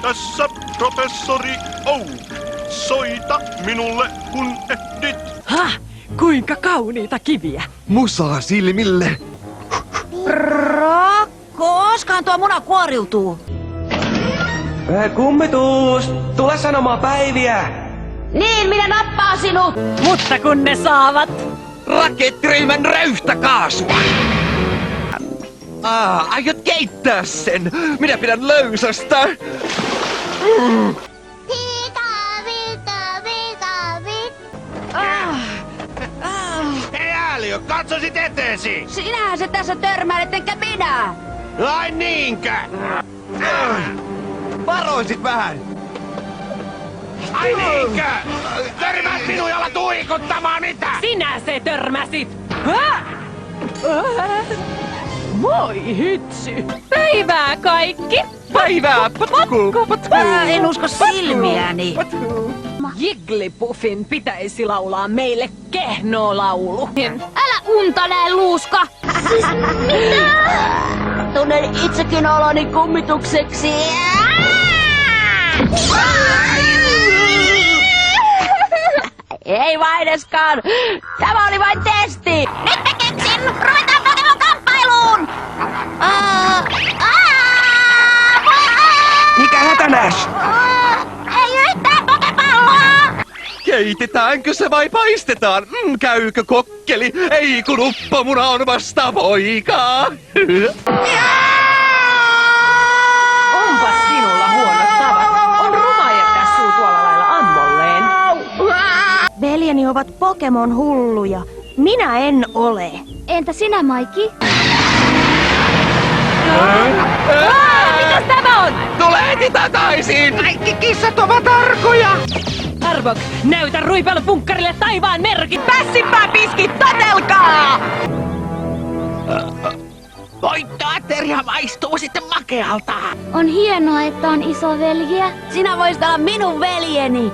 Tässä professori Oak. Soita minulle, kun ehdit. Ha! Kuinka kauniita kiviä. Musaa silmille. Koskaan tuo muna kuoriutuu? Kummitus! Tule sanomaan päiviä! Niin, minä nappaan sinut! Mutta kun ne saavat. Rakettiryhmän räyhtäkaasua! Aiot keittää sen! Minä pidän löysästä! Hei Ääliö, katsoisit eteesi! Sinähän se tässä törmäilet, enkä minä! Ai niinkö? Varoisit vähän! Ai niinkö? Törmäät minun jolla tuikuttamaan mitä? Sinä se törmäsit. Ha! Moi hitsi. Päivää kaikki. Päivää! Potku! En usko silmiäni. Jigglypuffin pitäisi laulaa meille kehnolaulu. Älä unta näin, luuska! Siis mitä? Tunnen itsekin oloni kummitukseksi. Ei vaineskaan! Tämä oli vain testi! Nyt mä keksin! Ruvetaan Pokemon-kamppailuun! Mikä hätänäs? Ei yhtään Pokepalloa! Keitetäänkö se vai paistetaan? Käykö kokkeli? Ei kun uppomuna on vasta poikaa! Onpas sinulla huonot tavat. On ruma jättää suu tuolla lailla ammolleen. Veljeni ovat Pokemon hulluja. Minä en ole. Entä sinä, Maiki? Mitäs tämä on? Tule heti takaisin! Kaikki kissat ovat arkoja! Arbok, näytä ruipailupunkkarille taivaan merkit. Pässinpää piskit, totelkaa! Voittoateria maistuu sitten makealta! On hienoa, että on isoveljiä. Sinä voisit olla minun veljeni.